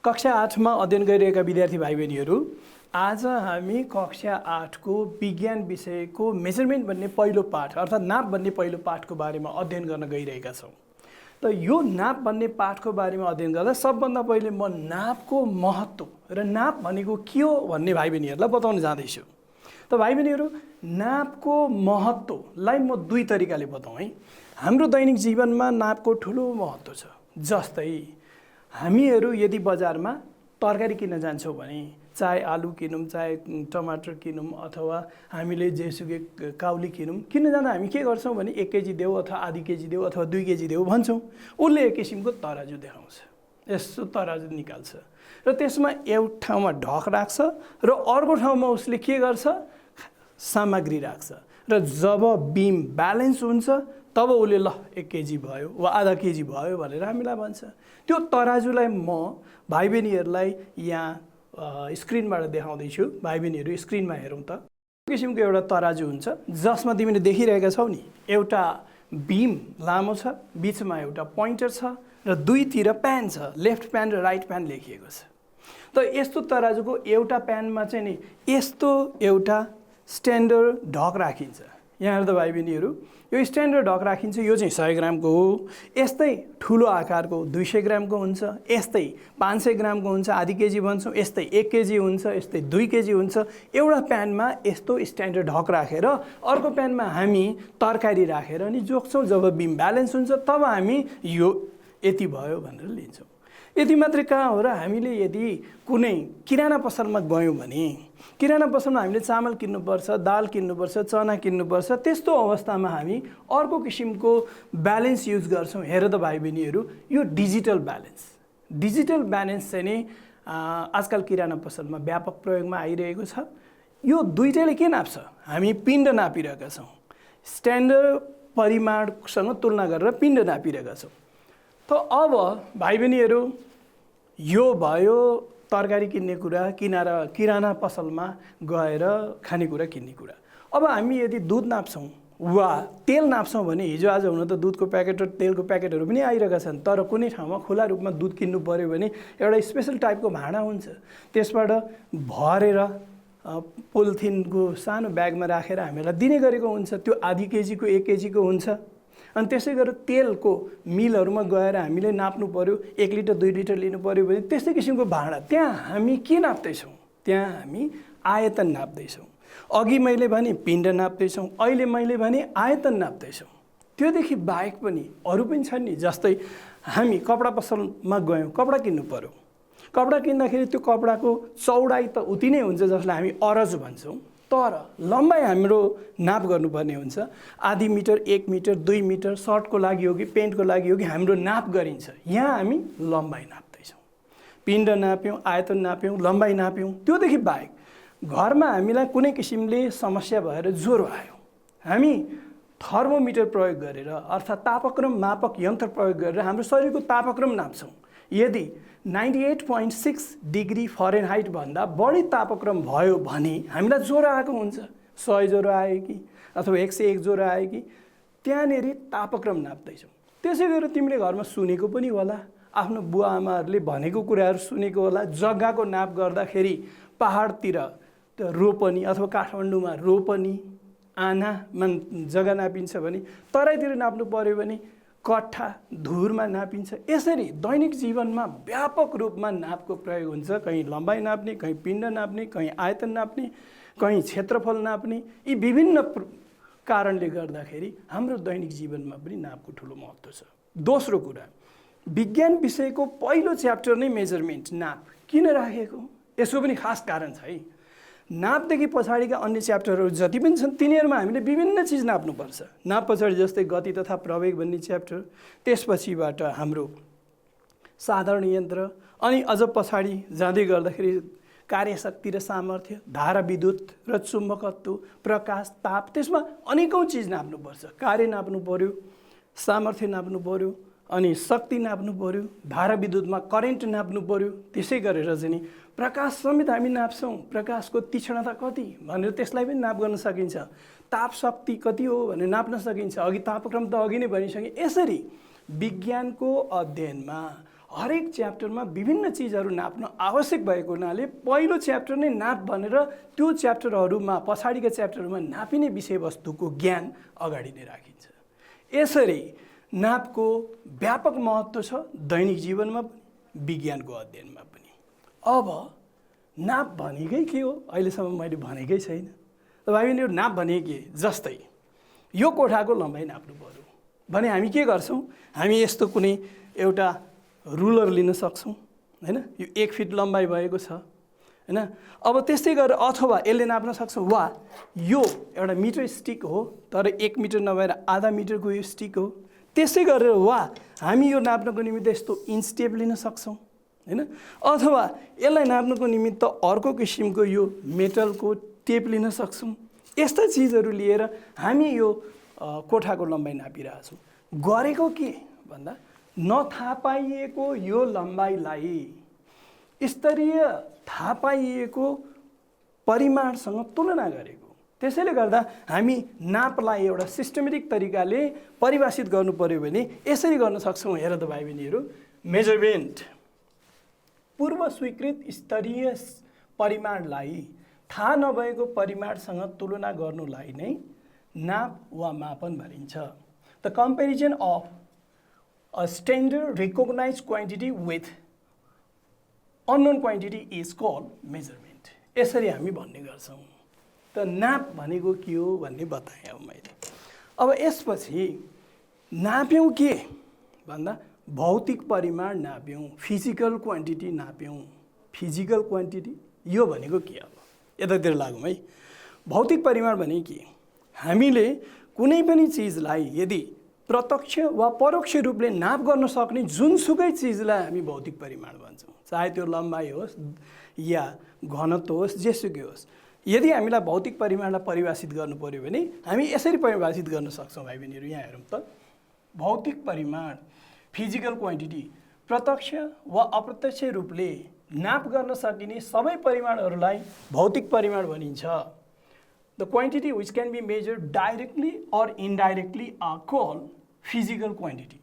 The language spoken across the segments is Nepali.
कक्षा 8 मा अध्ययन गरिरहेका विद्यार्थी भाइ बहिनीहरू, आज हामी कक्षा 8 को विज्ञान विषयको मेजरमेन्ट भन्ने पहिलो पाठ अर्थात् नाप भन्ने पहिलो पाठको बारेमा अध्ययन गर्न गइरहेका छौँ। त यो नाप भन्ने पाठको बारेमा अध्ययन गर्दा सबभन्दा पहिले म नापको महत्त्व र नाप भनेको के हो भन्ने भाइ बहिनीहरूलाई बताउन जाँदैछु। त भाइ बहिनीहरू, नापको महत्त्वलाई म दुई तरिकाले बताउँ है। हाम्रो दैनिक जीवनमा नापको ठुलो महत्त्व छ। जस्तै हामीहरू यदि बजारमा तरकारी किन्न जान्छौँ भने चाहे आलु किनौँ, चाहे टमाटर किनौँ अथवा हामीले जेसुकै काउली किन्न जाँदा हामी के गर्छौँ भने 1 केजी देऊ अथवा आधी केजी देऊ अथवा 2 केजी देऊ भन्छौँ। उसले एक किसिमको तराजु देखाउँछ, यस्तो तराजु निकाल्छ र त्यसमा एउटा ठाउँमा ढक राख्छ र अर्को ठाउँमा उसले के गर्छ, सामग्री राख्छ र जब बिम ब्यालेन्स हुन्छ तब उसले ल 1 केजी भयो वा आधा केजी भयो भनेर हामीलाई भन्छ। त्यो तराजुलाई म भाइ बहिनीहरूलाई यहाँ स्क्रिनबाट देखाउँदैछु। भाइ बहिनीहरू स्क्रिनमा हेरौँ त। किसिमको एउटा तराजु हुन्छ जसमा तिमीले देखिरहेका छौ नि, एउटा बिम लामो छ, बिचमा एउटा पोइन्टर छ र दुईतिर प्यान छ, लेफ्ट प्यान र राइट प्यान लेखिएको छ। त यस्तो तराजुको एउटा प्यानमा चाहिँ नि यस्तो एउटा स्ट्यान्डर्ड ढक राखिन्छ। यहाँ हेर्दा भाइ बहिनीहरू, यो स्ट्यान्डर्ड ढक राखिन्छ। यो चाहिँ 100 ग्रामको हो। यस्तै ठुलो आकारको 200 ग्रामको हुन्छ, यस्तै 500 ग्रामको हुन्छ, आधी केजी भन्छौँ, यस्तै 1 केजी हुन्छ, यस्तै 2 केजी हुन्छ। एउटा प्यानमा यस्तो स्ट्यान्डर्ड ढक राखेर अर्को प्यानमा हामी तरकारी राखेर अनि जोख्छौँ। जब बिम ब्यालेन्स हुन्छ तब हामी यो यति भयो भनेर लिन्छौँ। यति मात्रै कहाँ हो र, हामीले यदि कुनै किराना पसलमा गयौँ भने किराना पसलमा हामीले चामल किन्नुपर्छ, दाल किन्नुपर्छ, चना किन्नुपर्छ। त्यस्तो अवस्थामा हामी अर्को किसिमको ब्यालेन्स युज गर्छौँ। हेर त भाइ बहिनीहरू, यो डिजिटल ब्यालेन्स चाहिँ नि आजकल किराना पसलमा व्यापक प्रयोगमा आइरहेको छ। यो दुईटैले के नाप्छ, हामी पिण्ड नापिरहेका छौँ। स्ट्यान्डर्ड परिमाणसँग तुलना गरेर पिण्ड नापिरहेका छौँ। त अब भाइ बहिनीहरू, यो भयो तरकारी किन्ने कुरा, किराना पसलमा गएर खानेकुरा किन्ने कुरा। अब हामी यदि दुध नाप्छौँ वा तेल नाप्छौँ भने हिजो आज हुन त दुधको प्याकेट र तेलको प्याकेटहरू पनि आइरहेका छन्, तर कुनै ठाउँमा खुला रूपमा दुध किन्नु पऱ्यो भने एउटा स्पेसल टाइपको भाँडा हुन्छ, त्यसबाट भरेर पोलिथिनको सानो ब्यागमा राखेर हामीलाई दिने गरेको हुन्छ। त्यो आधी केजीको 1 केजीको हुन्छ। अनि त्यसै गरेर तेलको मिलहरूमा गएर हामीले नाप्नु पर्यो, 1 लिटर 2 लिटर लिनु पर्यो भने त्यस्तै किसिमको भाँडा। त्यहाँ हामी के नाप्दैछौँ, त्यहाँ हामी आयतन नाप्दैछौँ। अघि मैले भने पिण्ड नाप्दैछौँ, अहिले मैले भने आयतन नाप्दैछौँ। त्योदेखि बाहेक पनि अरू पनि छन् नि। जस्तै हामी कपडा पसलमा गयौँ, कपडा किन्नु पर्यो। कपडा किन्दाखेरि त्यो कपडाको चौडाइ त उति नै हुन्छ जसलाई हामी अरज भन्छौँ, तर लम्बाइ हाम्रो नाप गर्नुपर्ने हुन्छ। आधी मिटर, 1 मिटर, 2 मिटर, सर्टको लागि हो कि पेन्टको लागि हो कि हाम्रो नाप गरिन्छ। यहाँ हामी लम्बाइ नाप्दैछौँ। पिण्ड नाप्यौँ, आयतन नाप्यौँ, लम्बाइ नाप्यौँ। त्योदेखि बाहेक घरमा हामीलाई कुनै किसिमले समस्या भएर ज्वरो आयो, हामी थर्मोमिटर प्रयोग गरेर अर्थात् तापक्रम मापक यन्त्र प्रयोग गरेर हाम्रो शरीरको तापक्रम नाप्छौँ। यदि 98.6 डिग्री फरेनहाइट भन्दा बढी तापक्रम भयो भने हामीलाई ज्वरो आएको हुन्छ। 100 ज्वरो आयो कि अथवा 101 ज्वरो आयो कि, त्यहाँनिर तापक्रम नाप्दैछौँ। त्यसै गरेर तिमीले घरमा सुनेको पनि होला, आफ्नो बुवा आमाहरूले भनेको कुराहरू सुनेको होला। जग्गाको नाप गर्दाखेरि पहाडतिर रोपनी अथवा काठमाडौँमा रोपनी आनामा जग्गा नापिन्छ भने, तराईतिर नाप्नु पर्यो भने कट्ठा धुरमा नापिन्छ। यसरी दैनिक जीवनमा व्यापक रूपमा नापको प्रयोग हुन्छ। कहीँ लम्बाइ नाप्ने, कहीँ पिण्ड नाप्ने, कहीँ आयतन नाप्ने, कहीँ क्षेत्रफल नाप्ने। यी विभिन्न कारणले गर्दाखेरि हाम्रो दैनिक जीवनमा पनि नापको ठुलो महत्त्व छ। दोस्रो कुरा, विज्ञान विषयको पहिलो च्याप्टर नै मेजरमेन्ट, नाप किन राखेको, यसको पनि खास कारण छ है। नापदेखि पछाडिका अन्य च्याप्टरहरू जति पनि छन् तिनीहरूमा हामीले विभिन्न चिज नाप्नुपर्छ। नाप पछाडि जस्तै गति तथा प्रवेग भन्ने च्याप्टर, त्यसपछिबाट हाम्रो साधारण यन्त्र, अनि अझ पछाडि जाँदै गर्दाखेरि कार्यशक्ति र सामर्थ्य, धारा विद्युत र चुम्बकत्व, प्रकाश, ताप, त्यसमा अनेकौँ चिज नाप्नुपर्छ। कार्य नाप्नु पर्यो, सामर्थ्य नाप्नु पर्यो, अनि शक्ति नाप्नु पर्यो, धारा विद्युतमा करेन्ट नाप्नु पर्यो। त्यसै गरेर चाहिँ नि प्रकाश समेत हामी नाप्छौँ। प्रकाशको तीक्ष्णता कति भनेर त्यसलाई पनि नाप गर्न सकिन्छ। ताप शक्ति कति हो भनेर नाप्न सकिन्छ। अघि तापक्रम त अघि नै भनिसकेँ। यसरी विज्ञानको अध्ययनमा हरेक च्याप्टरमा विभिन्न चिजहरू नाप्न आवश्यक भएको हुनाले पहिलो च्याप्टर नै नाप भनेर त्यो च्याप्टरहरूमा पछाडिका च्याप्टरहरूमा नापिने विषयवस्तुको ज्ञान अगाडि नै राखिन्छ। यसरी नापको व्यापक महत्त्व छ दैनिक जीवनमा पनि विज्ञानको अध्ययनमा पनि। अब नाप भनेकै के हो अहिलेसम्म मैले भनेकै छैन। त भाइ बहिनीहरू नाप भने के? जस्तै यो कोठाको लम्बाइ नाप्नु पर्यो भने हामी के गर्छौँ? हामी यस्तो कुनै एउटा रुलर लिन सक्छौँ हैन, यो 1 फिट लम्बाइ भएको छ हैन। अब त्यस्तै गरेर अथवा यसले नाप्न सक्छौँ वा यो एउटा मिटर स्टिक हो तर 1 मिटर नभएर आधा मिटरको यो स्टिक हो। त्यसै गरेर वा हामी यो नाप्नको निमित्त यस्तो इन्च टेप लिन सक्छौँ हैन, अथवा यसलाई नाप्नको निमित्त अर्को किसिमको यो मेटलको टेप लिन सक्छौँ। यस्ता चिजहरू लिएर हामी यो कोठाको लम्बाइ नापिरहेछौँ। गरेको के भन्दा नथाहा पाइएको यो लम्बाइलाई स्तरीय थाहा पाइएको परिमाणसँग तुलना गरेको। त्यसैले गर्दा हामी नापलाई एउटा सिस्टमेटिक तरिकाले परिभाषित गर्नु पर्यो भने यसरी गर्न सक्छौँ। हेर त भाइ बहिनीहरू, मेजरमेन्ट पूर्व स्वीकृत स्तरीय परिमाणलाई थाहा नभएको परिमाणसँग तुलना गर्नुलाई नै नाप वा मापन भनिन्छ। The comparison of a standard recognized quantity with unknown quantity is called measurement। यसरी हामी भन्ने गर्छौँ। त नाप भनेको के हो भन्ने बताएँ अब मैले। अब यसपछि नाप्यौँ के भन्दा भौतिक परिमाण नाप्यौँ, फिजिकल क्वान्टिटी नाप्यौँ। फिजिकल क्वान्टिटी यो भनेको के? अब यतातिर लागौँ है। भौतिक परिमाण भने के? हामीले कुनै पनि चिजलाई यदि प्रत्यक्ष वा परोक्ष रूपले नाप गर्न सक्ने जुनसुकै चिजलाई हामी भौतिक परिमाण भन्छौँ। चाहे त्यो लम्बाइ होस् या घनत्व होस्, जेसुकै होस्। यदि हामीलाई भौतिक परिमाणलाई परिभाषित गर्नु पर्यो भने हामी यसरी परिभाषित गर्न सक्छौँ भाइ बहिनीहरू। यहाँ हेरौँ त, भौतिक परिमाण फिजिकल क्वान्टिटी प्रत्यक्ष वा अप्रत्यक्ष रूपले नाप गर्न सकिने सबै परिमाणहरूलाई भौतिक परिमाण भनिन्छ। The quantity which can be measured directly or indirectly are called physical quantity.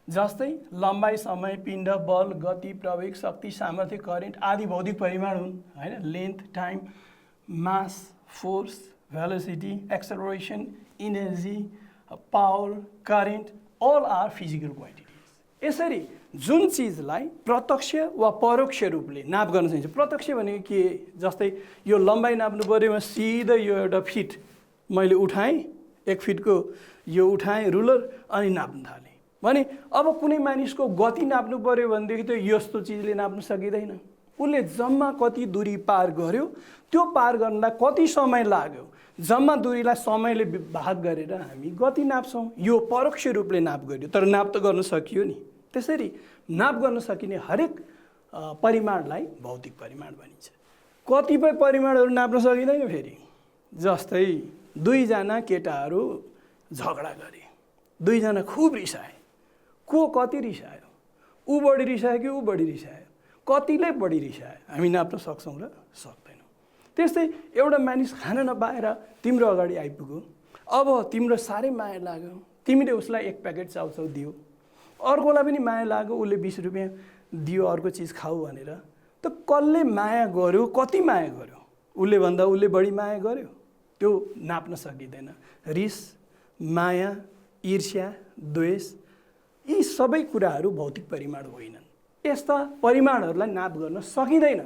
जस्तै लम्बाइ, समय, पिण्ड, बल, गति, प्रवेग, शक्ति, सामर्थ्य, करेन्ट आदि भौतिक परिमाण हुन् हैन। Length, time, mass, force, velocity, acceleration, energy, power, current all are physical quantities. यसरी जुन चिजलाई प्रत्यक्ष वा परोक्ष रूपले नाप गर्न सकिन्छ। प्रत्यक्ष भनेको के? जस्तै यो लम्बाइ नाप्नु पऱ्यो भने सिधै यो एउटा फिट मैले उठाएँ, 1 फिटको यो उठाएँ रुलर अनि नाप्न थालेँ भने अब कुनै मानिसको गति नाप्नु पऱ्यो भनेदेखि त यस्तो चिजले नाप्न सकिँदैन। उसले जम्मा कति दूरी पार गर्यो, त्यो पार गर्नलाई कति समय लाग्यो, जम्मा दूरीलाई समयले भाग गरेर हामी गति नाप्छौँ। यो परोक्ष रूपले नाप गर्यो, तर नाप त गर्न सकियो नि। त्यसरी नाप गर्न सकिने हरेक परिमाणलाई भौतिक परिमाण भनिन्छ। कतिपय परिमाणहरू नाप्न सकिँदैन फेरि। जस्तै 2 जना केटाहरू झगडा गरे, 2 जना खुब रिसाए, को कति रिसायो, ऊ बढी रिसायो कि ऊ बढी रिसायो, कतिले बढी रिसायो, हामी नाप्न सक्छौँ र सक्दैनौँ। त्यस्तै एउटा मानिस खाना नपाएर तिम्रो अगाडि आइपुग्यो, अब तिम्रो साह्रै माया लाग्यो, तिमीले उसलाई 1 प्याकेट चाउचाउ दियो, अर्कोलाई पनि माया लाग्यो, उसले 20 रुपियाँ दियो अर्को चिज खाऊ भनेर। त कसले माया गर्यो, कति माया गर्यो, उसले भन्दा उसले बढी माया गर्यो, त्यो नाप्न सकिँदैन। रिस, माया, ईर्ष्या, द्वेष यी सबै कुराहरू भौतिक परिमाण होइनन्। यस्ता परिमाणहरूलाई नाप गर्न सकिँदैन।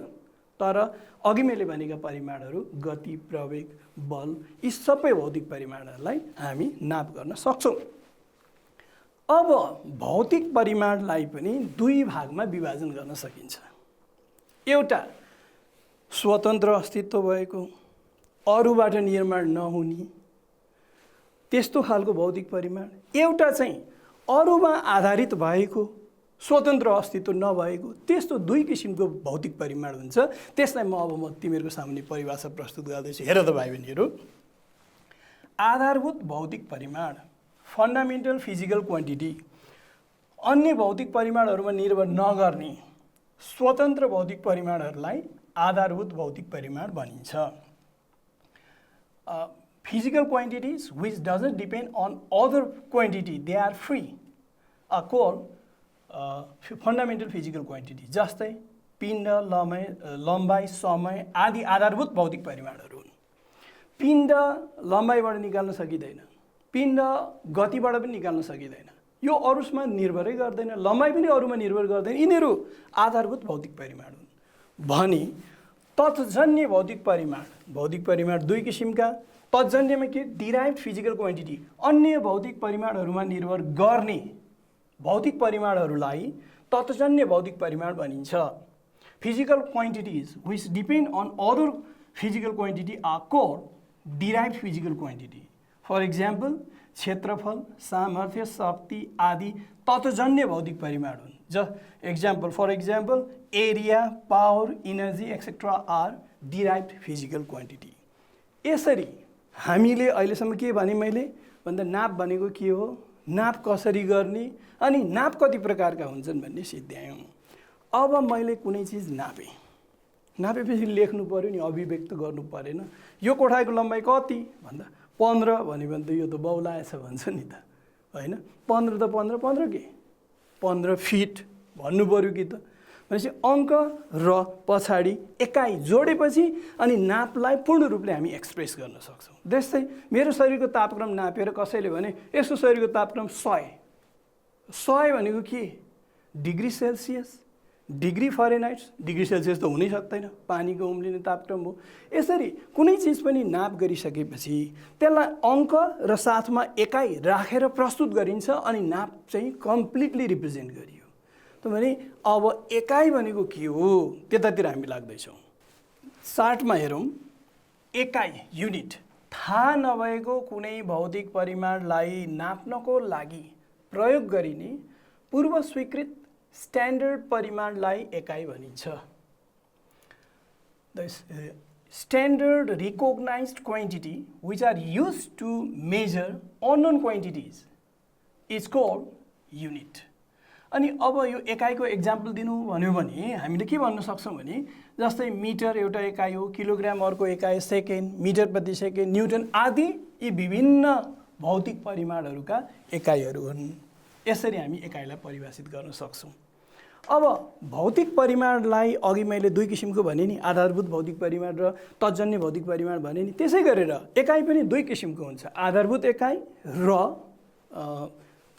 तर अघि मैले भनेका परिमाणहरू गति, प्रवेग, बल यी सबै भौतिक परिमाणहरूलाई हामी नाप गर्न सक्छौँ। अब भौतिक परिमाणलाई पनि 2 भागमा विभाजन गर्न सकिन्छ। एउटा स्वतन्त्र अस्तित्व भएको, अरूबाट निर्माण नहुने त्यस्तो खालको भौतिक परिमाण। एउटा चाहिँ अरूमा आधारित भएको, स्वतन्त्र अस्तित्व नभएको, त्यस्तो 2 किसिमको भौतिक परिमाण हुन्छ। त्यसलाई म तिमीहरूको सामने परिभाषा प्रस्तुत गर्दैछु। हेर त भाइ बहिनीहरू, आधारभूत भौतिक परिमाण फन्डामेन्टल फिजिकल क्वान्टिटी अन्य भौतिक परिमाणहरूमा निर्भर नगर्ने स्वतन्त्र भौतिक परिमाणहरूलाई आधारभूत भौतिक परिमाण भनिन्छ। Physical quantities which doesn't depend on other quantity, they are free, are called fundamental physical quantity जस्तै पिण्ड, लम्बाइ, समय आदि आधारभूत भौतिक परिमाणहरू हुन्। पिण्ड लम्बाइबाट निकाल्न सकिँदैन, पिण्ड गतिबाट पनि निकाल्न सकिँदैन, यो अरूमा निर्भरै गर्दैन, लम्बाइ पनि अरूमा निर्भर गर्दैन, यिनीहरू आधारभूत भौतिक परिमाण हुन्। भने तत्जन्य भौतिक परिमाण दुई किसिमका। तत्जन्यमा के डिराइभ्ड फिजिकल क्वान्टिटी, अन्य भौतिक परिमाणहरूमा निर्भर गर्ने भौतिक परिमाणहरूलाई तत्जन्य भौतिक परिमाण भनिन्छ। Physical quantities which depend on other physical quantity are called derived physical quantity. For example क्षेत्रफल, सामर्थ्य, शक्ति आदि तत्जन्य भौतिक परिमाण हुन्। For example area, power, energy etcetera are derived physical quantity. यसरी हामीले अहिलेसम्म के भने मैले भन्दा नाप भनेको के हो, नाप कसरी गर्ने अनि नाप कति प्रकारका हुन्छन् भन्ने सिद्ध्यायौँ। अब मैले कुनै चिज नापेपछि लेख्नु पर्यो नि, अभिव्यक्त गर्नु परेन। यो कोठाको लम्बाइ कति भन्दा 15 भन्यो भने त यो त बौलाएछ भन्छ नि त, होइन? 15 त 15 के 15 फिट भन्नु पर्यो कि त। भनेपछि अङ्क र पछाडि एकाइ जोडेपछि अनि नापलाई पूर्ण रूपले हामी एक्सप्रेस गर्न सक्छौँ। जस्तै मेरो शरीरको तापक्रम नापेर कसैले भने यसको शरीरको तापक्रम 100 भनेको के degree Celsius, degree Fahrenheit, degree Celsius त हुनै सक्दैन, पानीको उम्लिने तापक्रम हो। यसरी कुनै चिज पनि नाप गरिसकेपछि त्यसलाई अङ्क र साथमा एकाइ राखेर प्रस्तुत गरिन्छ अनि नाप चाहिँ कम्प्लिटली रिप्रेजेन्ट गरियो। त भने अब एकाइ भनेको के हो त्यतातिर हामी लाग्दैछौँ। चार्टमा हेरौँ, एकाइ युनिट थाहा नभएको कुनै भौतिक परिमाणलाई नाप्नको लागि प्रयोग गरिने पूर्व स्वीकृत स्ट्यान्डर्ड परिमाणलाई एकाइ भनिन्छ। The standard recognised quantity which are used to measure unknown quantities is called unit. अनि अब यो एकाइको एक्जाम्पल दिनु भन्यो भने हामीले के भन्न सक्छौँ भने जस्तै मिटर एउटा एकाइ हो, किलोग्राम अर्को एकाइ, सेकेन्ड, मिटर प्रति सेकेन्ड, न्युटन आदि यी विभिन्न भौतिक परिमाणहरूका एकाइहरू हुन्। यसरी हामी एकाइलाई परिभाषित गर्न सक्छौँ। अब भौतिक परिमाणलाई अघि मैले दुई किसिमको भने नि, आधारभूत भौतिक परिमाण र तत्जन्य भौतिक परिमाण भने नि, त्यसै गरेर एकाइ पनि दुई किसिमको हुन्छ, आधारभूत एकाइ र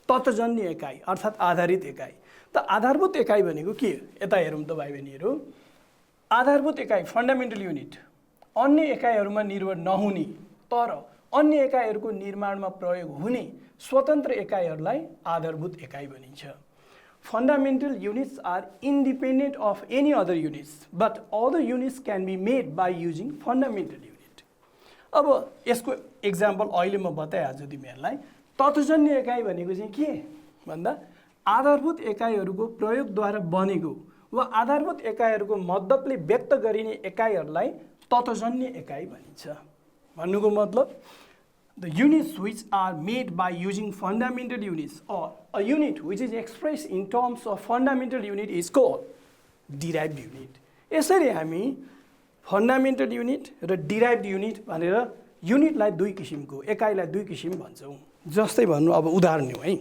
तत्जन्य एकाइ अर्थात् आधारित एकाइ। त आधारभूत एकाइ भनेको के? यता हेरौँ त भाइ बहिनीहरू। आधारभूत एकाइ फन्डामेन्टल युनिट अन्य एकाइहरूमा निर्भर नहुने तर अन्य एकाइहरूको निर्माणमा प्रयोग हुने स्वतन्त्र एकाइहरूलाई आधारभूत एकाइ भनिन्छ। Fundamental units are independent of any other units but other units can be made by using fundamental unit. अब यसको एक्जाम्पल अहिले म बताइहाल्छु तिमीहरूलाई। तत्जन्य एकाइ भनेको चाहिँ के भन्दा आधारभूत एकाइहरूको प्रयोगद्वारा बनेको वा आधारभूत एकाइहरूको मद्दतले व्यक्त गरिने एकाइहरूलाई तत्जन्य एकाइ भनिन्छ। भन्नुको मतलब the units which are made by using fundamental units or a unit which is express in terms of fundamental unit is called derived unit. यसरी हामी फन्डामेन्टल युनिट र डिराइभ्ड युनिट भनेर युनिटलाई दुई किसिमको, एकाइलाई दुई किसिम भन्छौँ। जस्तै भन्नु, अब उदाहरण दिउँ है।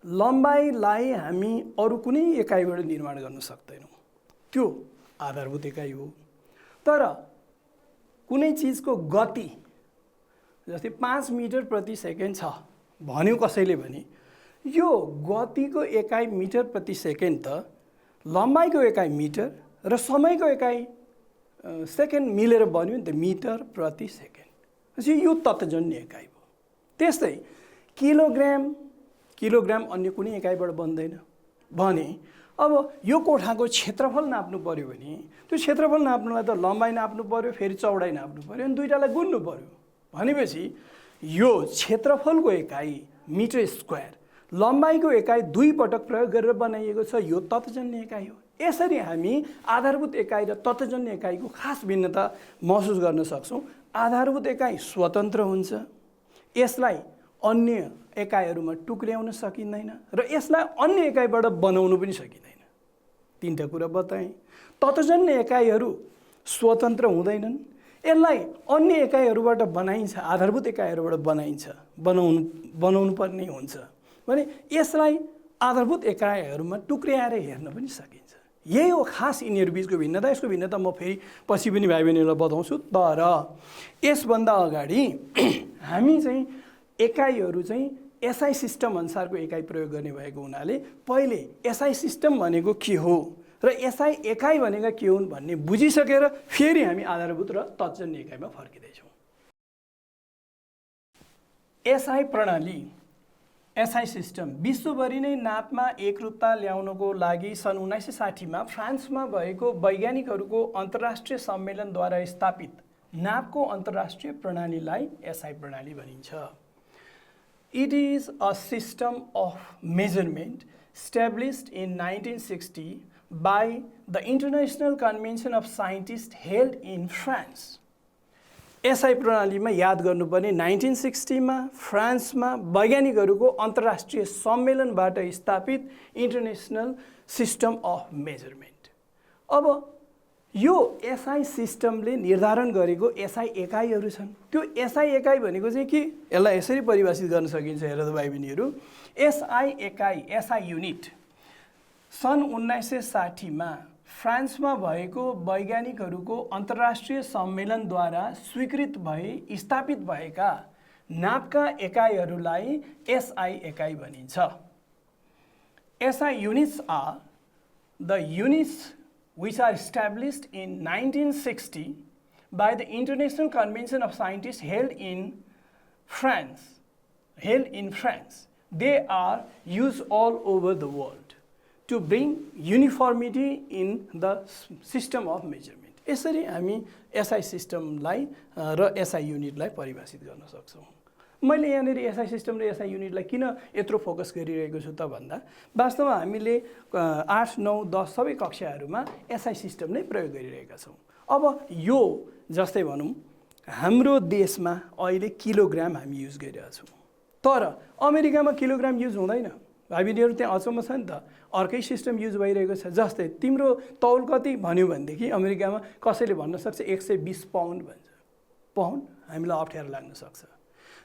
लम्बाइलाई हामी अरू कुनै एकाइबाट निर्माण गर्न सक्दैनौँ, त्यो आधारभूत एकाइ हो। तर कुनै चिजको गति जस्तै 5 मिटर प्रति सेकेन्ड छ भन्यो कसैले भने यो गतिको एकाइ मिटर प्रति सेकेन्ड त लम्बाइको एकाइ मिटर र समयको एकाइ सेकेन्ड मिलेर बन्यो नि त मिटर प्रति सेकेन्ड। यो तत्जन्य एकाइ हो। त्यस्तै किलोग्राम अन्य कुनै एकाइबाट बन्दैन भने अब यो कोठाको क्षेत्रफल नाप्नु पर्यो भने त्यो क्षेत्रफल नाप्नुलाई त लम्बाइ नाप्नु पर्यो, फेरि चौडाइ नाप्नु पर्यो, अनि दुईटालाई गुन्नु पर्यो। भनेपछि यो क्षेत्रफलको एकाइ मिटर स्क्वायर, लम्बाइको एकाइ दुई पटक प्रयोग गरेर बनाइएको छ, यो तत्जन्य एकाइ हो। यसरी हामी आधारभूत एकाइ र तत्जन्य एकाइको खास भिन्नता महसुस गर्न सक्छौँ। आधारभूत एकाइ स्वतन्त्र हुन्छ, यसलाई अन्य एकाइहरूमा टुक्र्याउन सकिँदैन र यसलाई अन्य एकाइबाट बनाउनु पनि सकिँदैन। तीनटा कुरा बताएँ। तत्जन्य एकाइहरू स्वतन्त्र हुँदैनन्, यसलाई अन्य एकाइहरूबाट बनाइन्छ, आधारभूत एकाइहरूबाट बनाइन्छ, बनाउनु पर्ने हुन्छ। भने यसलाई आधारभूत एकाइहरूमा टुक्र्याएर हेर्न पनि सकिन्छ। यही हो खास यिनीहरू बिचको भिन्नता। यसको भिन्नता म फेरि पछि पनि भाइ बहिनीहरूलाई बताउँछु। तर यसभन्दा अगाडि हामी चाहिँ एकाइहरू चाहिँ एसआई सिस्टम अनुसारको एकाइ प्रयोग गर्ने भएको हुनाले पहिले एसआई सिस्टम भनेको के हो र एसआई एकाइ भनेका के हुन् भन्ने बुझिसकेर फेरि हामी आधारभूत र तत्जन्य एकाइमा फर्किँदैछौँ। एसआई प्रणाली, एसआई सिस्टम विश्वभरि नै नापमा एकरूपता ल्याउनको लागि सन् 1960 फ्रान्समा भएको वैज्ञानिकहरूको अन्तर्राष्ट्रिय सम्मेलनद्वारा स्थापित नापको अन्तर्राष्ट्रिय प्रणालीलाई एसआई प्रणाली भनिन्छ। It is a system of measurement established in 1960 by the International Convention of Scientists held in France. SI प्रणालीमा याद गर्नुपर्ने 1960 फ्रान्समा वैज्ञानिकहरूको अन्तर्राष्ट्रिय सम्मेलनबाट स्थापित इन्टरनेसनल सिस्टम अफ मेजरमेन्ट। अब यो एसआई सिस्टमले निर्धारण गरेको एसआई एकाइहरू छन्। त्यो एसआई एकाइ भनेको चाहिँ के, यसलाई यसरी परिभाषित गर्न सकिन्छ। हेर त भाइ बहिनीहरू, एसआई एकाइ, एसआई युनिट सन् 1960 फ्रान्समा भएको वैज्ञानिकहरूको अन्तर्राष्ट्रिय सम्मेलनद्वारा स्वीकृत भई स्थापित भएका नापका एकाइहरूलाई एसआई एकाइ भनिन्छ। SI units are the units which are established in 1960 by the International Convention of Scientists held in France. They are used all over the world to bring uniformity in the system of measurement. यसरी हामी एसआई सिस्टमलाई र एसआई युनिटलाई परिभाषित गर्न सक्छौँ। मैले यहाँनिर एसआई सिस्टम र एसआई युनिटलाई किन यत्रो फोकस गरिरहेको छु त भन्दा वास्तवमा हामीले 8, 9, 10 सबै कक्षाहरूमा एसआई सिस्टम नै प्रयोग गरिरहेका छौँ। अब यो जस्तै भनौँ हाम्रो देशमा अहिले किलोग्राम हामी युज गरिरहेछौँ, तर अमेरिकामा किलोग्राम युज हुँदैन। भाइ बहिनीहरू त्यहाँ अचम्म छ नि त, अर्कै सिस्टम युज भइरहेको छ। जस्तै तिम्रो तौल कति भन्यो भनेदेखि अमेरिकामा कसैले भन्न सक्छ 120 पाउन्ड भन्छ। पाउन्ड हामीलाई अप्ठ्यारो लाग्न सक्छ।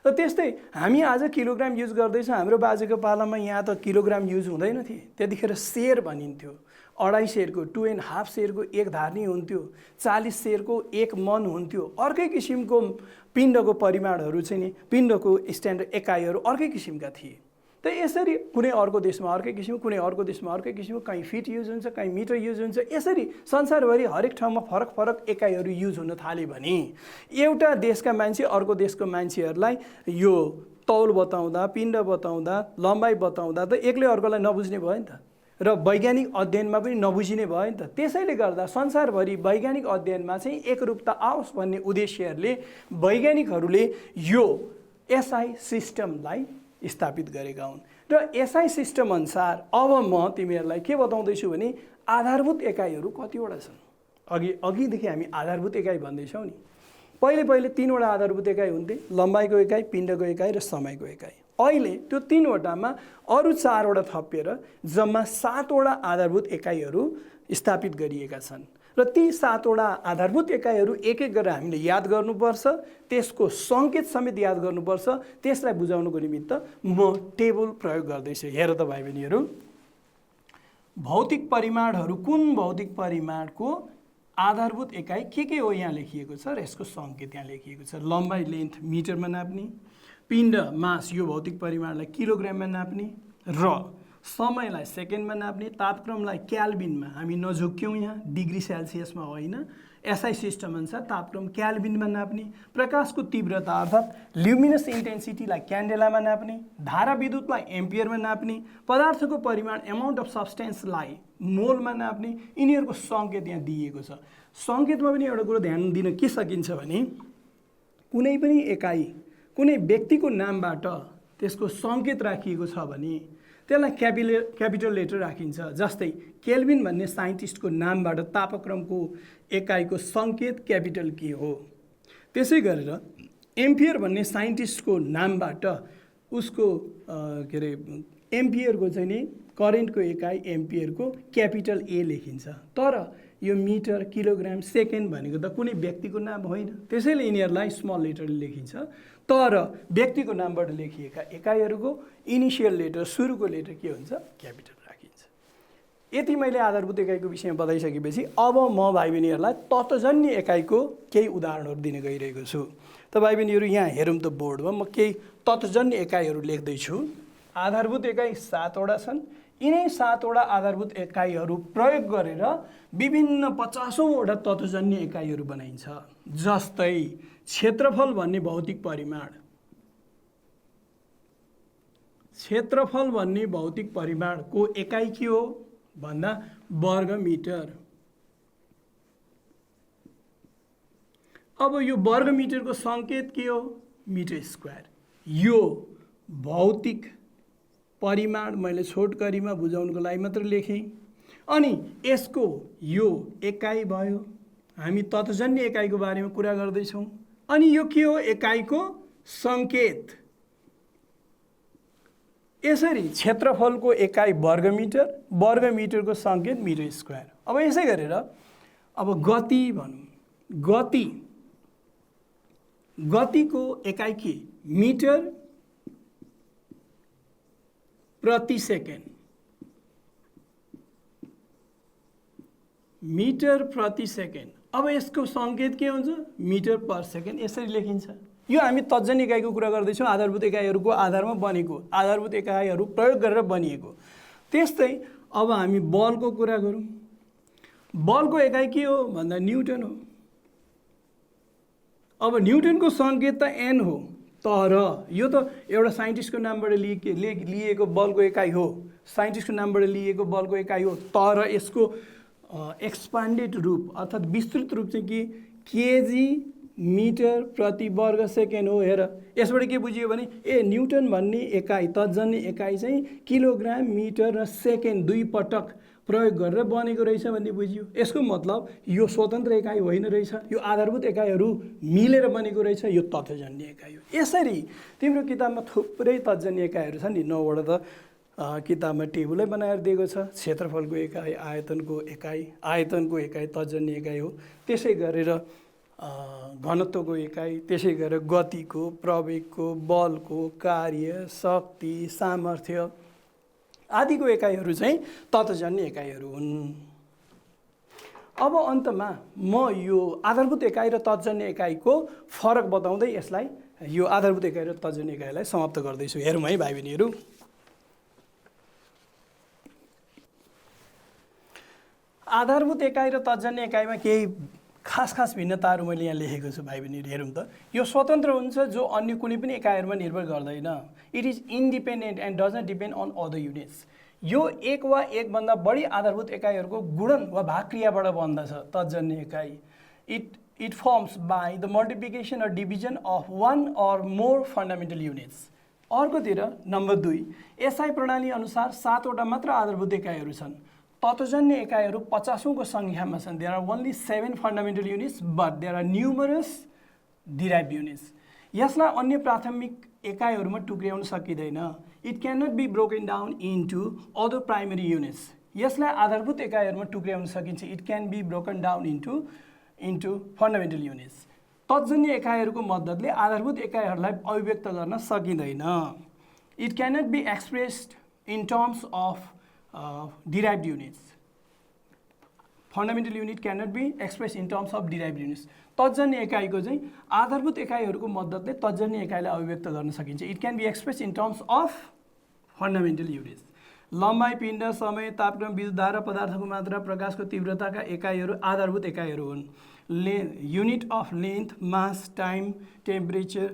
र त्यस्तै हामी आज किलोग्राम युज गर्दैछौँ। हाम्रो बाजेको पालामा यहाँ त किलोग्राम युज हुँदैन थियो। त्यतिखेर सेर भनिन्थ्यो। 2.5 सेरको 2.5 सेरको 1 धार्नी हुन्थ्यो। 40 सेरको 1 मन हुन्थ्यो। अर्कै किसिमको पिण्डको परिमाणहरू चाहिँ नि पिण्डको स्ट्यान्डर्ड एकाइहरू अर्कै किसिमका थिए। त यसरी कुनै अर्को देशमा अर्कै किसिम, कुनै अर्को देशमा अर्कै किसिम, कहीँ फिट युज हुन्छ, कहीँ मिटर युज हुन्छ। यसरी संसारभरि हरेक ठाउँमा फरक फरक एकाइहरू युज हुन थाल्यो भने एउटा देशका मान्छे अर्को देशको मान्छेहरूलाई यो तौल बताउँदा, पिण्ड बताउँदा, लम्बाइ बताउँदा त एक्लै अर्कोलाई नबुझ्ने भयो नि त, र वैज्ञानिक अध्ययनमा पनि नबुझिने भयो नि त। त्यसैले गर्दा संसारभरि वैज्ञानिक अध्ययनमा चाहिँ एकरूपता आओस् भन्ने उद्देश्यहरूले वैज्ञानिकहरूले यो एसआई सिस्टमलाई स्थापित गरेका हुन्। र एसआई सिस्टम अनुसार अब म तिमीहरूलाई के बताउँदैछु भने आधारभूत एकाइहरू कतिवटा छन्। अघिदेखि हामी आधारभूत एकाइ भन्दैछौँ नि। पहिले 3वटा आधारभूत एकाइ हुन्थे, लम्बाइको एकाइ, पिण्डको एकाइ र समयको एकाइ। अहिले त्यो 3वटामा अरू 4वटा थपिएर जम्मा 7वटा आधारभूत एकाइहरू स्थापित गरिएका छन्। र ती 7वटा आधारभूत एकाइहरू एक एक गरेर हामीले याद गर्नुपर्छ, त्यसको सङ्केत समेत याद गर्नुपर्छ। त्यसलाई बुझाउनको निमित्त म टेबल प्रयोग गर्दैछु। हेर त भाइ बहिनीहरू, भौतिक परिमाणहरू कुन भौतिक परिमाणको आधारभूत एकाइ के हो यहाँ लेखिएको छ र यसको सङ्केत यहाँ लेखिएको छ। लम्बाइ लेन्थ मिटरमा नाप्ने, पिण्ड मास यो भौतिक परिमाणलाई किलोग्राममा नाप्ने, र समयलाई सेकेन्डमा नाप्ने, तापक्रमलाई क्याल्भिनमा हामी नझुक्यौँ, यहाँ डिग्री सेल्सियसमा होइन। एसआई सिस्टम अनुसार तापक्रम क्याल्भिनमा नाप्ने, प्रकाशको तीव्रता अर्थात् ल्युमिनस इन्टेन्सिटीलाई क्यान्डेलामा नाप्ने, धारा विद्युतलाई एम्पियरमा नाप्ने, पदार्थको परिमाण एमाउन्ट अफ सब्सटेन्सलाई मोलमा नाप्ने। यिनीहरूको सङ्केत यहाँ दिइएको छ। सङ्केतमा पनि एउटा कुरो ध्यान दिन के सकिन्छ भने कुनै पनि एकाइ कुनै व्यक्तिको नामबाट त्यसको सङ्केत राखिएको छ भने त्यसलाई क्यापिटल लेटर राखिन्छ। जस्तै केल्भिन भन्ने साइन्टिस्टको नामबाट तापक्रमको एकाइको सङ्केत क्यापिटल के हो। त्यसै गरेर एम्पियर भन्ने साइन्टिस्टको नामबाट उसको एम्पियरको चाहिँ नि करेन्टको एकाइ एम्पियरको क्यापिटल ए लेखिन्छ। तर यो मिटर, किलोग्राम, सेकेन्ड भनेको त कुनै व्यक्तिको नाम होइन, त्यसैले यिनीहरूलाई स्मल लेटरले लेखिन्छ। तर व्यक्तिको नामबाट लेखिएका एकाइहरूको इनिसियल लेटर, सुरुको लेटर के हुन्छ? क्यापिटल राखिन्छ। यति मैले आधारभूत एकाइको विषयमा बताइसकेपछि अब म भाइ बहिनीहरूलाई तत्त्वजन्य एकाइको केही उदाहरणहरू दिन गइरहेको छु। त भाइ बहिनीहरू यहाँ हेरौँ त बोर्डमा, म केही तत्त्वजन्य एकाइहरू लेख्दैछु। आधारभूत एकाइ 7वटा छन्। यिनै 7वटा आधारभूत एकाइहरू प्रयोग गरेर विभिन्न 50औँवटा तत्त्वजन्य एकाइहरू बनाइन्छ। जस्तै क्षेत्रफल भन्ने भौतिक परिमाण, क्षेत्रफल भन्ने भौतिक परिमाणको एकाइ के हो भन्दा वर्ग मिटर। अब यो वर्ग मिटरको सङ्केत के हो? Metre square. यो भौतिक परिमाण मैले छोटकरीमा बुझाउनको लागि मात्र लेखेँ। अनि यसको यो एकाइ भयो। हामी तत्त्वजन्य एकाइको बारेमा कुरा गर्दैछौँ। अनि यो के हो? एकाइको सङ्केत। यसरी क्षेत्रफलको एकाइ वर्ग मिटर, वर्ग मिटरको सङ्केत मिटर स्क्वायर। अब यसै गरेर अब गति भनौँ। गतिको एकाइ के? मिटर प्रति सेकेन्ड। मिटर प्रति सेकेन्ड। अब यसको सङ्केत के हुन्छ? Metre per second. यसरी लेखिन्छ। यो हामी तत्त्वजन्य एकाइको कुरा गर्दैछौँ, आधारभूत एकाइहरूको आधारमा बनेको, आधारभूत एकाइहरू प्रयोग गरेर बनिएको। त्यस्तै अब हामी बलको कुरा गरौँ। बलको एकाइ के हो भन्दा न्युटन हो। अब न्युटनको सङ्केत त एन हो, तर यो त एउटा साइन्टिस्टको नामबाट लिएको बलको एकाइ हो, साइन्टिस्टको नामबाट लिएको बलको एकाइ हो। तर यसको एक्सपान्डेड रूप अर्थात् विस्तृत रूप चाहिँ के? केजी मिटर प्रति वर्ग सेकेन्ड हो। हेर, यसबाट के बुझियो भने न्युटन भन्ने एकाइ, तत्त्वजन्य एकाइ चाहिँ किलोग्राम, मिटर र सेकेन्ड 2 पटक प्रयोग गरेर बनेको रहेछ भन्ने बुझियो। यसको मतलब यो स्वतन्त्र एकाइ होइन रहेछ, यो आधारभूत एकाइहरू मिलेर बनेको रहेछ, यो तत्त्वजन्य एकाइ हो। यसरी तिम्रो किताबमा थुप्रै तत्त्वजन्य एकाइहरू छन् नि। 9वटा त किताबमा टेबलै बनाएर दिएको छ। क्षेत्रफलको एकाइ, आयतनको एकाइ तत्त्वजन्य एकाइ हो। त्यसै गरेर घनत्वको एकाइ, त्यसै गरेर गतिको, प्रवेगको, बलको, कार्य, शक्ति, सामर्थ्य आदिको एकाइहरू चाहिँ तत्त्वजन्य एकाइहरू हुन्। अब अन्तमा म यो आधारभूत एकाइ र तत्त्वजन्य एकाइको फरक बताउँदै यसलाई, यो आधारभूत एकाइ र तत्त्वजन्य एकाइलाई समाप्त गर्दैछु। हेरौँ है भाइ बहिनीहरू। आधारभूत एकाइ र तत्त्वजन्य एकाइमा केही खास भिन्नताहरू मैले यहाँ लेखेको छु भाइ बहिनीहरू। हेरौँ त, यो स्वतन्त्र हुन्छ, जो अन्य कुनै पनि एकाइहरूमा निर्भर गर्दैन। It is independent and does not depend on other units. यो एक वा एकभन्दा बढी आधारभूत एकाइहरूको गुणन वा भागक्रियाबाट बन्दछ तत्त्वजन्य एकाइ। It forms by the multiplication or division of 1 or more fundamental units. अर्कोतिर नम्बर 2, एसआई प्रणाली अनुसार 7वटा मात्र आधारभूत एकाइहरू छन्। तत्त्वजन्य एकाइहरू 50औँको सङ्ख्यामा छन्। There are only 7 fundamental units but there are numerous derive units. यसलाई अन्य प्राथमिक एकाइहरूमा टुक्र्याउन सकिँदैन। It can not be broken down into other primary units. यसलाई आधारभूत एकाइहरूमा टुक्र्याउन सकिन्छ। It can be broken down into fundamental units. तत्त्वजन्य एकाइहरूको मद्दतले आधारभूत एकाइहरूलाई अभिव्यक्त गर्न सकिँदैन। It can not be expressed in terms of derived units. Fundamental unit cannot be expressed in terms of derived units. तत्त्वजन्य एकाइको चाहिँ आधारभूत एकाइहरूको मद्दतले तत्त्वजन्य एकाइलाई अभिव्यक्त गर्न सकिन्छ। It can be expressed in terms of fundamental units. लम्बाइ, पिण्ड, समय, तापक्रम, विद्युतधारा, पदार्थको मात्रा, प्रकाशको तीव्रताका एकाइहरू आधारभूत एकाइहरू हुन्। Unit of length, mass, time, temperature,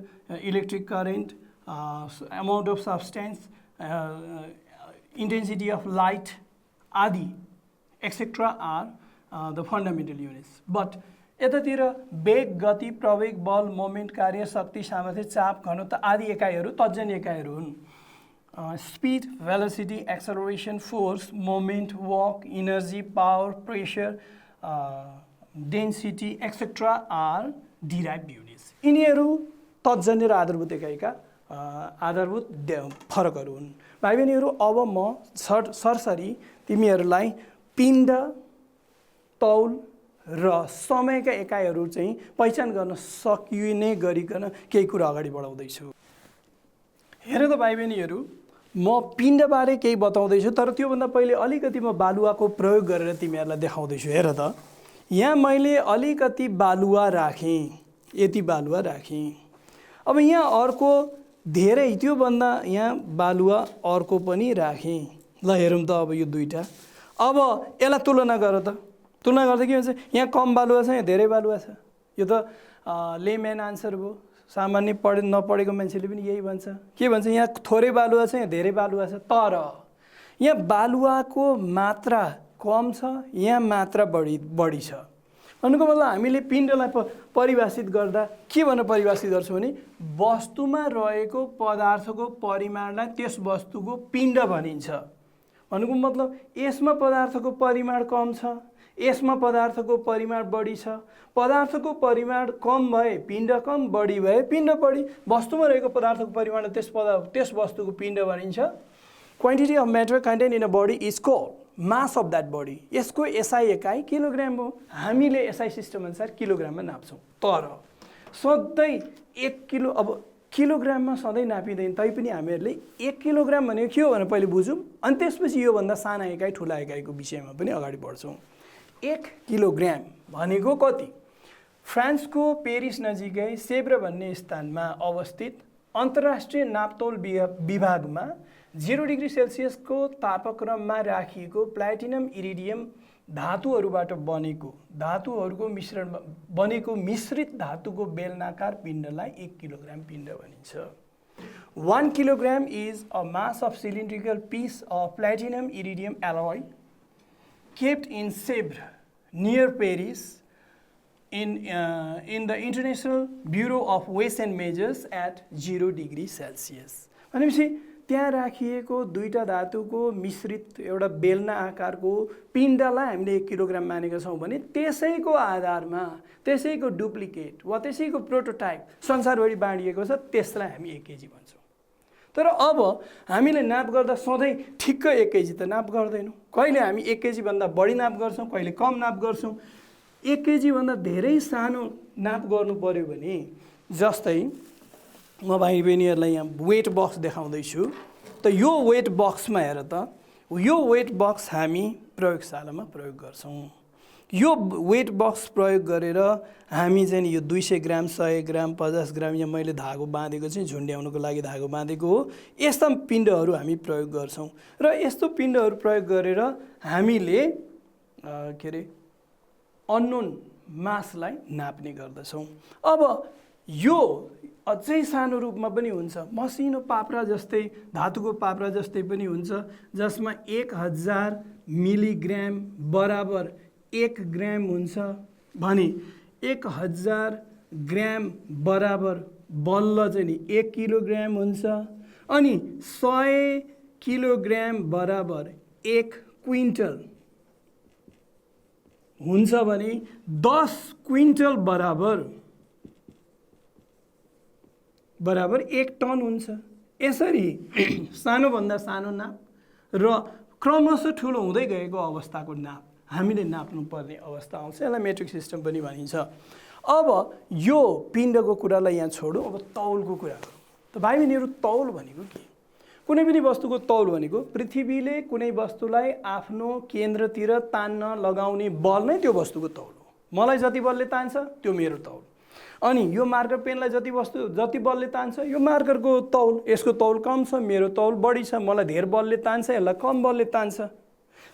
electric current, amount of substance, intensity of light आदि etc are the fundamental units. But यतातिर वेग, गति, प्रवेग, बल, मोमेन्ट, कार्य, शक्ति, सामर्थ्य, चाप, घनत्व आदि एकाइहरू तत्त्वजन्य एकाइहरू हुन्। Speed, velocity, acceleration, force, moment, work, energy, power, pressure, density etc are derive units. यिनीहरू तत्त्वजन्य र आधारभूत एकाइका आधारभूत फरकहरू हुन्। भाइ बहिनीहरू, अब म सरसरी तिमीहरूलाई पिण्ड तौल र समयका एकाइहरू चाहिँ पहिचान गर्न सकिने गरिकन केही कुरा अगाडि बढाउँदैछु। हेर त भाइ बहिनीहरू, म पिण्डबारे केही बताउँदैछु, तर त्योभन्दा पहिले अलिकति म बालुवाको प्रयोग गरेर तिमीहरूलाई देखाउँदैछु। हेर त, यहाँ मैले अलिकति बालुवा राखेँ, यति बालुवा राखेँ। अब यहाँ अर्को धेरै त्योभन्दा यहाँ बालुवा अर्को पनि राखेँ। ल हेरौँ त अब यो दुईवटा। अब यसलाई तुलना गर त। तुलना गर्दा के भन्छ, यहाँ कम बालुवा छ, यहाँ धेरै बालुवा छ। यो त लेम्यान आन्सर भयो। सामान्य नपढेको मान्छेले पनि यही भन्छ। के भन्छ, यहाँ थोरै बालुवा छ, यहाँ धेरै बालुवा छ। तर यहाँ बालुवाको मात्रा कम छ, यहाँ मात्रा बढी छ। भन्नुको मतलब हामीले पिण्डलाई परिभाषित गर्दा के भनेर परिभाषित गर्छौँ भने वस्तुमा रहेको पदार्थको परिमाणलाई त्यस वस्तुको पिण्ड भनिन्छ। भन्नुको मतलब यसमा पदार्थको परिमाण कम छ, यसमा पदार्थको परिमाण बढी छ। पदार्थको परिमाण कम भए पिण्ड कम, बढी भए पिण्ड बढी। वस्तुमा रहेको पदार्थको परिमाण त्यस वस्तुको पिण्ड भनिन्छ। Quantity of matter content in a body is called mass of that body. यसको एसआई एकाइ किलोग्राम हो। हामीले एसआई सिस्टम अनुसार किलोग्राममा नाप्छौँ। तर सधैँ 1 किलो, अब किलोग्राममा सधैँ नापिँदैन, तैपनि हामीहरूले 1 किलोग्राम भनेको के हो भनेर पहिले बुझौँ, अनि त्यसपछि योभन्दा साना एकाइ ठुला एकाइको विषयमा पनि अगाडि बढ्छौँ। 1 किलोग्राम भनेको कति? फ्रान्सको पेरिस नजिकै सेब्र भन्ने स्थानमा अवस्थित अन्तर्राष्ट्रिय नापतोल विभागमा 0 डिग्री सेल्सियसको तापक्रममा राखिएको प्लाटिनम इरिडियम धातुहरूबाट धातुहरूको मिश्रण बनेको मिश्रित धातुको बेलनाकार पिण्डलाई 1 किलोग्राम पिण्ड भनिन्छ। 1 kilogram is a mass of cylindrical piece of platinum iridium alloy kept in Sèvres near Paris in the International Bureau of Weights and Measures at 0 degree Celsius. भनेपछि त्यहाँ राखिएको दुईटा धातुको मिश्रित एउटा बेलना आकारको पिण्डलाई हामीले 1 किलोग्राम मानेका छौँ भने त्यसैको आधारमा त्यसैको डुप्लिकेट वा त्यसैको प्रोटोटाइप संसारभरि बाँडिएको छ, त्यसलाई हामी 1 केजी भन्छौँ। तर अब हामीले नाप गर्दा सधैँ ठिक्क 1 केजी त नाप गर्दैनौँ। कहिले हामी 1 केजी भन्दा बढी नाप गर्छौँ, कहिले कम नाप गर्छौँ। 1 केजी भन्दा धेरै सानो नाप गर्नु पर्यो भने, जस्तै म भाइ बहिनीहरूलाई यहाँ वेट बक्स देखाउँदैछु। त यो वेट बक्समा हेर त, यो वेट बक्स हामी प्रयोगशालामा प्रयोग गर्छौँ। यो वेट बक्स प्रयोग गरेर हामी चाहिँ यो 200 ग्राम, 100 ग्राम, 50 ग्राम, यहाँ मैले धागो बाँधेको चाहिँ झुन्ड्याउनुको लागि धागो बाँधेको हो, यस्ता पिण्डहरू हामी प्रयोग गर्छौँ। र यस्तो पिण्डहरू प्रयोग गरेर हामीले के अरे अननोन मासलाई नाप्ने गर्दछौँ। अब यो अझै सानो रूपमा पनि हुन्छ, मसिनो पाप्रा जस्तै, धातुको पाप्रा जस्तै पनि हुन्छ, जसमा 1000 मिलिग्राम बराबर 1 ग्राम हुन्छ भने 1000 ग्राम बराबर बल्ल चाहिँ नि 1 किलोग्राम हुन्छ। अनि 100 किलोग्राम बराबर 1 क्विन्टल हुन्छ भने 10 क्विन्टल बराबर 1 टन हुन्छ। यसरी सानोभन्दा सानो नाप र क्रमशः ठुलो हुँदै गएको अवस्थाको नाप हामीले नाप्नुपर्ने अवस्था आउँछ। यसलाई मेट्रिक सिस्टम पनि भनिन्छ। अब यो पिण्डको कुरालाई यहाँ छोडौँ, अब तौलको कुरा गरौँ। त भाइ बहिनीहरू, तौल भनेको के? कुनै पनि वस्तुको तौल भनेको पृथ्वीले कुनै वस्तुलाई आफ्नो केन्द्रतिर तान्न लगाउने बल नै त्यो वस्तुको तौल हो। मलाई जति बलले तान्छ त्यो मेरो तौल। अनि यो मार्कर पेनलाई जति बलले तान्छ यो मार्करको तौल, यसको तौल कम छ, मेरो तौल बढी छ, मलाई धेर बलले तान्छ, यसलाई कम बलले तान्छ।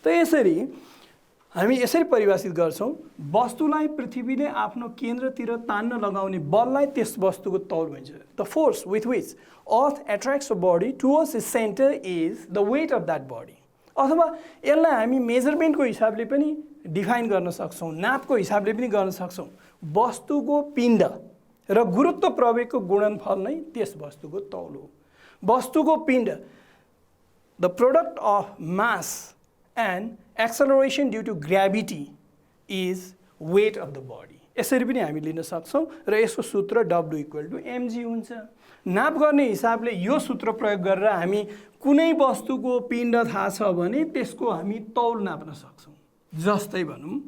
त यसरी हामी यसरी परिभाषित गर्छौँ, वस्तुलाई पृथ्वीले आफ्नो केन्द्रतिर तान्न लगाउने बललाई त्यस वस्तुको तौल भनिन्छ। The force with which earth attracts a body towards its centre is the weight of that body. अथवा यसलाई हामी मेजरमेन्टको हिसाबले पनि डिफाइन गर्न सक्छौँ, नापको हिसाबले पनि गर्न सक्छौँ। वस्तुको पिण्ड र गुरुत्व प्रवेगको गुणनफल नै त्यस वस्तुको तौल हो। वस्तुको पिण्ड, the product of mass and acceleration due to gravity is weight of the body. यसरी पनि हामी लिन सक्छौँ र यसको सूत्र W=mg हुन्छ। नाप गर्ने हिसाबले यो सूत्र प्रयोग गरेर हामी कुनै वस्तुको पिण्ड थाहा छ भने त्यसको हामी तौल नाप्न सक्छौँ। जस्तै भनौँ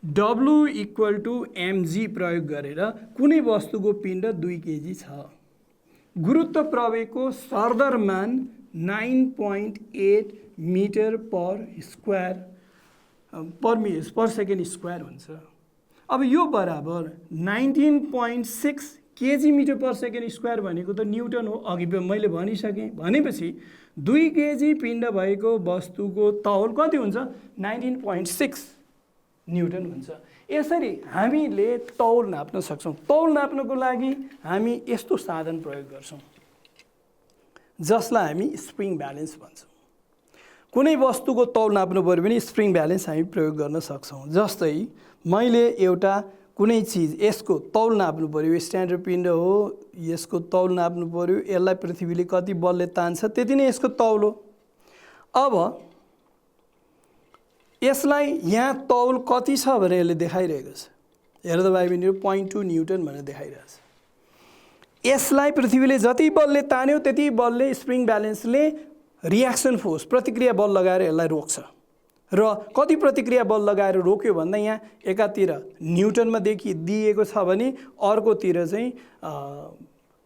W = mg प्रयोग गरेर कुनै वस्तुको पिण्ड 2 केजी छ। गुरुत्व प्रवेगको सरदर मान 9.8 मिटर पर सेकेन्ड स्क्वायर हुन्छ। अब यो बराबर 19.6 KG metre per second square भनेको त न्युटन हो, अघि मैले भनिसकेँ। भनेपछि 2 केजी पिण्ड भएको वस्तुको तौल कति हुन्छ? 19.6 न्युटन हुन्छ। यसरी हामीले तौल नाप्न सक्छौँ। तौल नाप्नको लागि हामी यस्तो साधन प्रयोग गर्छौँ जसलाई हामी स्प्रिङ ब्यालेन्स भन्छौँ। कुनै वस्तुको तौल नाप्नु पर्यो भने स्प्रिङ ब्यालेन्स हामी प्रयोग गर्न सक्छौँ। जस्तै मैले एउटा कुनै चिज यसको तौल नाप्नु पर्यो, स्ट्यान्डर्ड पिण्ड हो, यसको तौल नाप्नु पर्यो, यसलाई पृथ्वीले कति बलले तान्छ त्यति नै यसको तौल हो। अब यसलाई यहाँ तौल कति छ भनेर यसले देखाइरहेको छ। हेर त भाइ बहिनीहरू 0.2 न्युटन भनेर देखाइरहेछ। यसलाई पृथ्वीले जति बलले तान्यो त्यति बलले स्प्रिङ ब्यालेन्सले रियाक्सन फोर्स प्रतिक्रिया बल लगाएर यसलाई रोक्छ। र कति प्रतिक्रिया बल लगाएर रोक्यो भन्दा यहाँ एकातिर न्युटनमा दिएको छ भने अर्कोतिर चाहिँ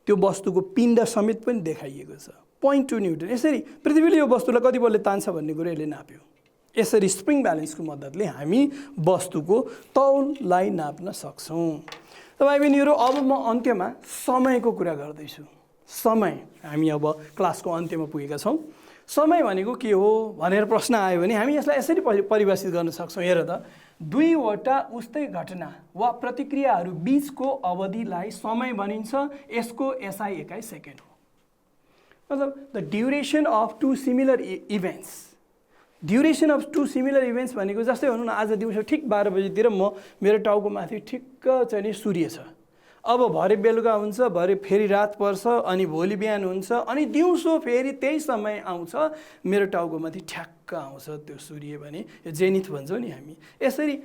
त्यो वस्तुको पिण्ड समेत पनि देखाइएको छ 0.2 न्युटन। यसरी पृथ्वीले यो वस्तुलाई कति बलले तान्छ भन्ने कुरो यसले नाप्यो। यसरी स्प्रिङ ब्यालेन्सको मद्दतले हामी वस्तुको तौललाई नाप्न सक्छौँ। त भाइ बहिनीहरू, अब म अन्त्यमा समयको कुरा गर्दैछु। समय, हामी अब क्लासको अन्त्यमा पुगेका छौँ। समय भनेको के हो भनेर प्रश्न आयो भने हामी यसलाई यसरी परिभाषित गर्न सक्छौँ। हेर त, दुईवटा उस्तै घटना वा प्रतिक्रियाहरू बीचको अवधिलाई समय भनिन्छ। यसको एसआई एकाइ सेकेन्ड हो। मतलब the duration of two similar events. Duration of two similar events भनेको जस्तै भनौँ न, आज दिउँसो ठिक 12 बजीतिर मेरो टाउको माथि ठिक्क चाहिँ सूर्य छ। अब भरे बेलुका हुन्छ, भरे फेरि रात पर्छ, अनि भोलि बिहान हुन्छ, अनि दिउँसो फेरि त्यही समय आउँछ, मेरो टाउकोमाथि ठ्याक्क आउँछ त्यो सूर्य भने जेनिथ भन्छौँ नि हामी। यसरी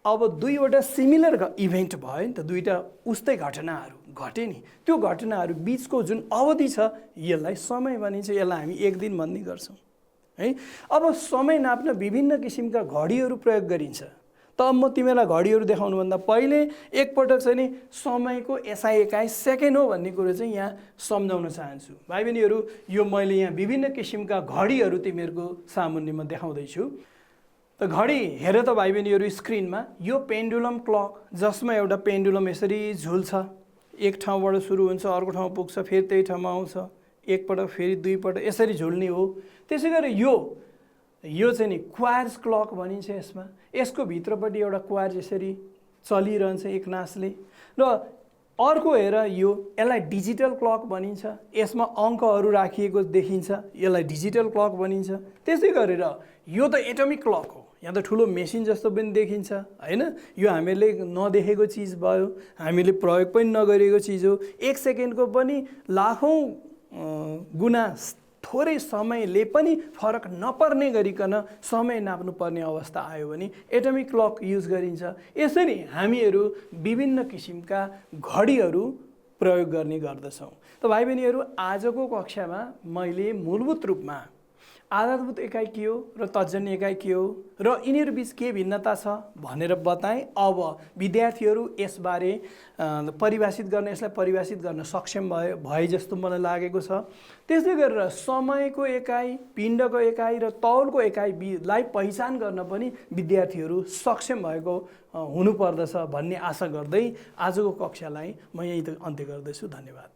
अब दुईवटा सिमिलर इभेन्ट भयो नि त, दुईवटा उस्तै घटनाहरू घटे नि, त्यो घटनाहरू बिचको जुन अवधि छ यसलाई समय भनिन्छ। यसलाई हामी एक दिन भन्ने गर्छौँ है। अब समय नाप्न विभिन्न किसिमका घडीहरू प्रयोग गरिन्छ। त म तिमीलाई घडीहरू देखाउनुभन्दा पहिले एकपटक चाहिँ नि समयको एसआई एकाइ सेकेन्ड हो भन्ने कुरो चाहिँ यहाँ सम्झाउन चाहन्छु। भाइ बहिनीहरू, यो मैले यहाँ विभिन्न किसिमका घडीहरू तिमीहरूको सामुन्नेमा देखाउँदैछु। त घडी हेर त भाइ बहिनीहरू स्क्रिनमा, यो पेन्डुलम क्लक जसमा एउटा पेन्डुलम यसरी झुल्छ, एक ठाउँबाट सुरु हुन्छ, अर्को ठाउँ पुग्छ, फेरि त्यही ठाउँमा आउँछ, एकपटक फेरि दुईपटक यसरी झुल्ने हो। त्यसै गरी यो चाहिँ नि क्वार्ट्ज क्लक भनिन्छ। यसको भित्रपट्टि एउटा क्वार्ट्ज यसरी चलिरहन्छ एक नासले। र अर्को हेर, यसलाई डिजिटल क्लक भनिन्छ। यसमा अङ्कहरू राखिएको देखिन्छ, यसलाई डिजिटल क्लक भनिन्छ। त्यसै गरेर यो त एटमिक क्लक हो, यहाँ त ठुलो मेसिन जस्तो पनि देखिन्छ हैन। यो हामीले नदेखेको चिज भयो, हामीले प्रयोग पनि नगरेको चिज हो। एक सेकेन्डको पनि लाखौँ गुणा थोरै समयले पनि फरक नपर्ने गरिकन समय नाप्नु पर्ने अवस्था आयो भने एटमिक क्लक युज गरिन्छ। यसरी हामीहरू विभिन्न किसिमका घडीहरू प्रयोग गर्ने गर्दछौँ। त भाइ बहिनीहरू, आजको कक्षामा मैले मूलभूत रूपमा आधारभूत एकाइ के हो र तर्जनी एकाइ के हो र यिनीहरू बीच के भिन्नता छ भनेर बताएँ। अब विद्यार्थीहरू यसबारे परिभाषित गर्न सक्षम भए जस्तो मलाई लागेको छ। त्यसै गरेर समयको एकाइ, पिण्डको एकाइ र तौलको एकाइलाई पहिचान गर्न पनि विद्यार्थीहरू सक्षम भएको हुनुपर्दछ भन्ने आशा गर्दै आजको कक्षालाई म यहीँ अन्त्य गर्दैछु। धन्यवाद।